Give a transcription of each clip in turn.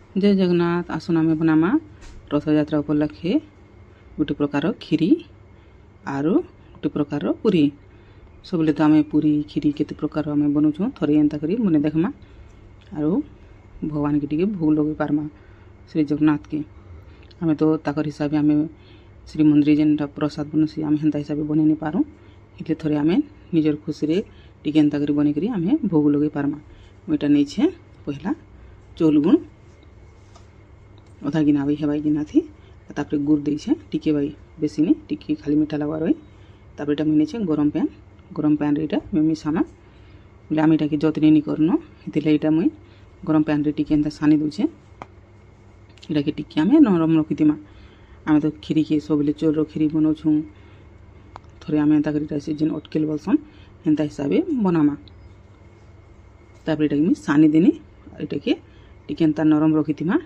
जय जगन्नाथ आसन आम बनामा रथयात्रा उपलक्षे गोटे प्रकार खीरी आरु गोटे प्रकार पूरी सब तो आम पूरी खीरी केते प्रकार आम बनाऊँ थरे एंता करी बने देखमा आरु भगवान के टिके भोग लगे पारमा श्री जगन्नाथ के आम तो ताकर हिसाब आम श्री मंदिर जेनटा प्रसाद बनसी आम हेन्ता हिसाब बन नहीं पारूँ इतने थोड़े आम निजर खुशी टिके एंता करी बनई आम भोग लगे पारमा मुझा नहीं पहला चौल गुण अधा गिना हेबा गिना थी तापर गुड़ देछे टिके भाई बेसी नहीं टिके खाली मीठा लगवार भाई तापर इटा मुझे गरम पैन रे इटा मिसामा बोले आम इटा जत्न नहीं करन इतने यहाँ मुई गरम पैन रे टिके एंता सानी दूचे इटा के टिके आम नरम रखीमा आम तो खीरी के सब चोर खीरी बनाऊँ थोड़े आम एंता कर जेन अटकेल बोलसन एंता हिसाब बनामा तापर इटा मुझे सानी देनी इटा के टिके एंता नरम रखीमा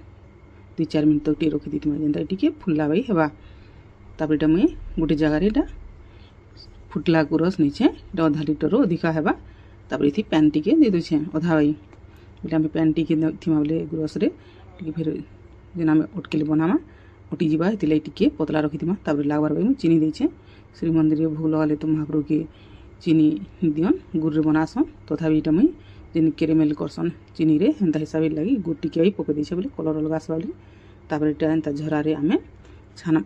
2-4 मिनट तक रखी दी जेनता टी फुला भाई हेबा तापर इटा मुई गोटे जगार इटा फुटला गुरस नहीं अधा लिटर अधिका हेबा तापर ये पैन टिके दे दूचे अधा भाई बोले आम पैन टिके बोले गुरस रे फिर जेन आम अटकेली बनामा उठी जावा ये टिके पतला रखीमा तापर लागबार भाई चीनी देछे श्री मंदिर भोग लगाले तो महाप्रभु के चीनी दियन गुड़ रे बनासन तथापि इटा मुई जेन केरेमेल करसन चीनी रे एंता हिसाब लगी गुड़ टिके पकई देछे बोले कलर अलग आसवा बोली तापर इटा एंता झरारे आमे छाना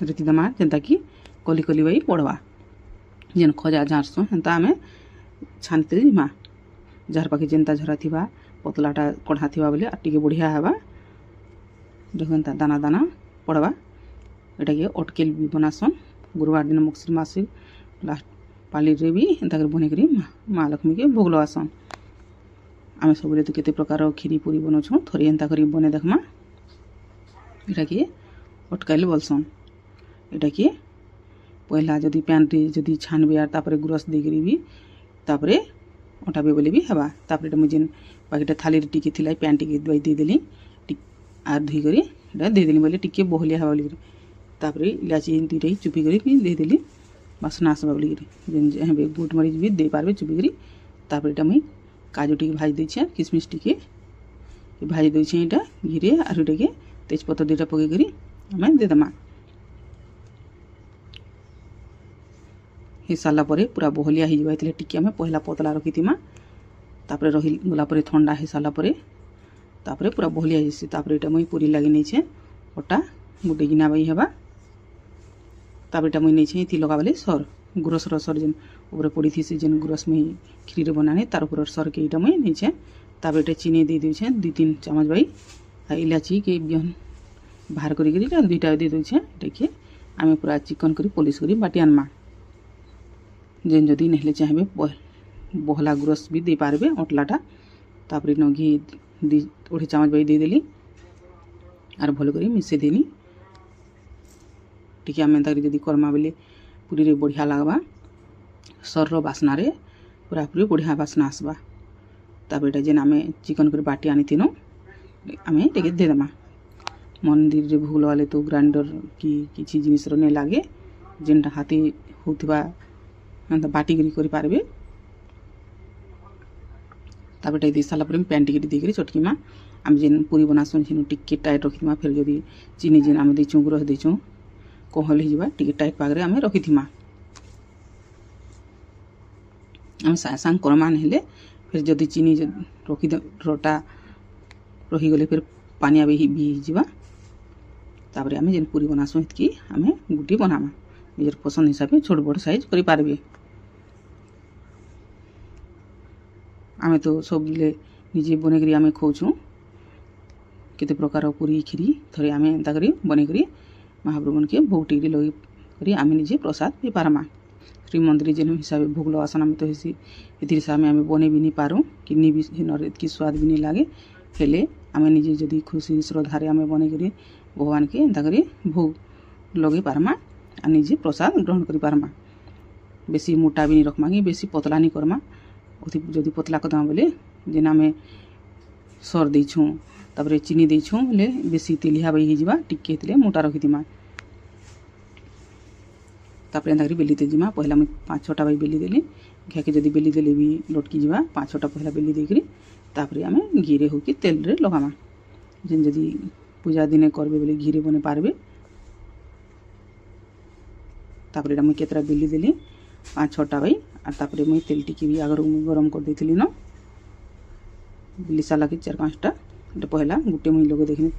रीति दमा जेनता कि कली कली भाई पड़वा जेन खजा झाँसुँ एंता आमे छानते जिमा जार पाखे जेनता झरा थिबा पतलाटा कढ़ा थिबा बोले टिके बढ़िया हेबा देखो एंता दाना दाना पड़वा एटा के अटकेल भी बनासन गुरुवार दिन मक्सिर मासिक लास्ट पाली रे भी एंता कर बने करी माँ लक्ष्मी के भोग लगासन आम सब तो केते प्रकार खीरी पूरी बनाऊँ थोड़ी एंता करी बने देखमा इटा के अटकाइल बोलसन इटा के पहला जदि पैन रे जदि छानबे आर तापर गुरस देकरी भी तापर अटाबे बोले भी हेबा तापर इटा मुझे बाकीटा थाली रे टिके थिला पैन टिके दे देली आर धुई करी इटा दे देली बोले टिके बहलिया हेबा बोली तापर इलाची दुईटा चुपी करी भी दे देली बासना आसबा बोली जेन हेबे गुट मरीच भी दे पारबे चुपी करी तापर इटा मुई काजू टिके भाजी देछे किसमिस टिके भाजी देछे इटा घीरे आर इटा के तेजपत्र दुटा पकई करी आम देदेमा हो सारा पर पूरा बहलिया हो टिके आम पहला पतला रखीमा तापर रही गला ठंडा हो सारा पर पूरा बहलिया जासी तापर इटा मुई पूरी लगे नहीं अटा गोटे गिना बाई हेबा तापर इटा मुई नहीं थी लगा बेले सर गुरसर सर जेन ऊपर पड़ी थी जेन गुरस में खीरी रे बनाने तार ऊपर सर के इटा मुई नहीं तापर इटा चीनी दे दूचे 2-3 चम्मच भाई इलाची के बिहन बाहर करी दुईटा दे दूचे देखिए आम पूरा चिकन करी पॉलिश करी बाटी आनमा जेन जदि नहीं चाहिए बहला गुरस भी दे पारबे अटलाटा तापर न घी 2 चम्मच भाई दे देली आर भल करी मिसे देनी टिके आम एंता जदि करमा बेले पूरी रे बढ़िया लगवा सर बास्ना रे पूरा पूरी बढ़िया बास्ना आसबा तापर इटा जेन आम चिकन कर बाटी आनी तीनो आम टे देदेमा मंदिर रे भोग लगाले तो ग्राइंडर की किसी जिनिस नहीं लगे जेनटा हाथी होता बाटी करी पारबे तापर दे सारा पैन टिके देकर चटकीमा आम जेन पूरी बनासन से टिके टाइट रखीमा फिर जदि चीनी जेन आम देचुँ गुरस देचुँ कहल हो टिके टाइट पागरे आम रखीमा आम सांग करमा ना फिर जदि चीनी रखी रटा रहीगले फिर पानिया भी जावा तापर आम जेन पूरी बनासुँ इतकी आम गुटी बनामा निजर पसंद हिसाब से छोट बड़ साइज करि पारबे आम तो सब निजे बने करी आम खाऊँ केते प्रकार पूरी खीरी थोड़े आम एंता करी बने करी महाप्रभु के भोग टिके लगे करी आम निजे प्रसाद पी पारमा श्री मंदिर जेन हिसाब भोग लगासन आम तो ये हिसाब आम बने भी नहीं पारूँ कि भी इतनी स्वाद भी नहीं लगे हेले आम निजे जदि खुशी श्रद्धारे आम बने करी भगवान के एंता करी भोग लगे पारमा आ निजे प्रसाद ग्रहण करि पारमा बेसी मोटा भी नहीं रखमा कि बेसी पतला नहीं करमा जदि पतला करदमा बोले जेन आम सर देछुँ तापर चीनी देछुँ बोले बेसी तेलिया बई हो टिके हेतले मोटा रखीमा तापर एंता करी बेली जिमा पहला मुझे 5-6टा बाई बेली देली घे के जदि बेली देले भी लटकी जावा 5-6टा पहला बेली देकरी तापर आम घी रे हो कि तेल रे लगामा जेन जदि पूजा दिने करबे बोले घी रे बने पारबे। तापर एटा मुई केतरा बेली देली 5-6टा भाई और तापर मुई तेल टिके भी आगर गरम कर देथिली न बेली साला के 4-5टा एटा पहला गुटे मुई लगे देखनी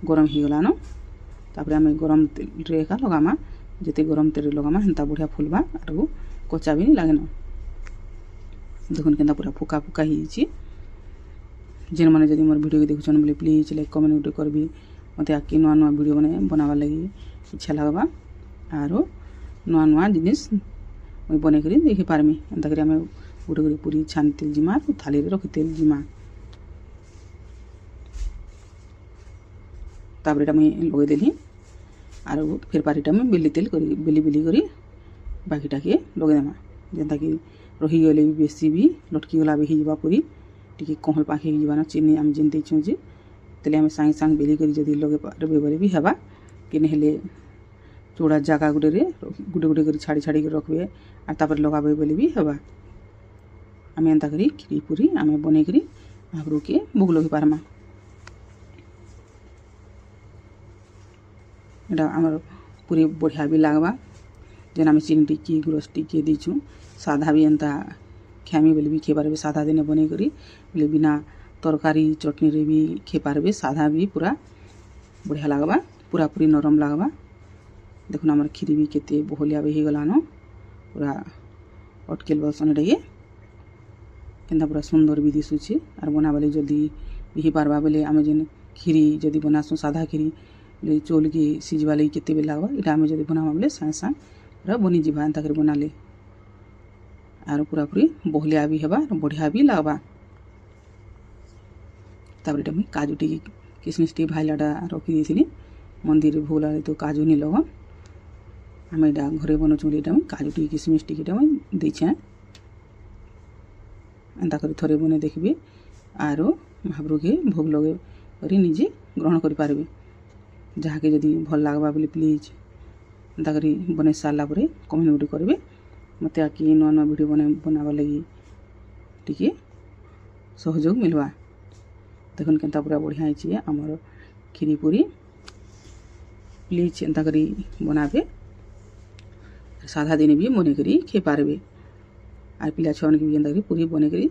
गरम हो गला न। तापर आमे गरम तेल रे एका लगामा जेते गरम तेल रे लगामा हेंता बढ़िया फुलबा और कच्चा भी नहीं लागे न। देखुन केंता पूरा फुका फुका ही जेन माने जदि मोर वीडियो के देखुछन बोले प्लीज लाइक कमेंट गुटे करबी मते आके नुआ नुआ वीडियो बने बनावा लगी इच्छा लागबा और नुआ नुआ जिनिस मुई बने करी देखि पारमी। एंता करी आमे गुटे गुटे पूरी छान तेल जिमा थाली रे रखि तेल जिमा। तापर एटा मुई लगे देली और फिर पारिटा मुई बेली तेल करी बेली बेली करी बाकीटा के लगे देमा जेंता कि रही गले भी बेसी भी लटकी गला भी हिजबा पूरी टिके कहल पाखे हिजबा चीनी आम जेन देछुं जे तेले आमे सांगे सांग बेली करी जदि लगे पारबे बोले भी हेबा कि नहेले चूड़ा जागा गुटे रे गुटे गुटे करी छाड़ी छाड़ी कर रखबे और तापर लगाबे बोले भी हेबा। आमे एंता करी खीरी पूरी आमे बने करी महाप्रभु के भोग लगे पारमा। एटा आमर पूरी बढ़िया भी लागबा जेन आमे चीनी टिक्की गुरस टिक्की देछुं साधा भी एंता ख्यामी बोले भी खे पारबे साधा दिने बने करी बोले बिना तरकारी चटनी रे भी खे पारबे साधा भी पूरा बढ़िया लागबा पूरा पूरी नरम लागबा। देखुन आमर खीरी भी केते बहलिया भी गला न पूरा अटकेल बसन एटा केंता पूरा सुंदर भी दिसुचे और बनाबाले जल्दी भी पारबा बोले आमे जेन खीरी जदि बनासु साधा खीरी ले चोल के सिझवा लगी केते बेल लागबा एटा आमे जदि बनाबा बोले सांगे सांग पूरा बनी जिबा एंता कर बनाले और पूरा पूरी बहलिया भी हेबा बढ़िया भी लागबा। तापर एटा मुई काजू टी किशमिश टी भाइलाटा रखी देथिली मंदिर रे भोग लागे तो काजू नहीं लगन आमे एटा घरे बनौछुं एटा मुई काजू टी किशमिश टी एटा मुई देछे एंता करी थरे बने देखबे और महाप्रभु के भोग लगे करी निजे ग्रहण करि पारबे। जहाँके जदि भल लागबा बोले प्लीज एंता करी बने सारला परे कमेंट गुटे करबे मते आके नुआ नुआ वीडियो बनावा लगी टिके सहयोग मिलवा। देखुन केंता पूरा बढ़िया होइछे हमर खीरी पूरी प्लीज एंता करी बनाबे साधा दिन भी बने करी खे पारबे और पिला छुआ के भी एंता करी पूरी बने करी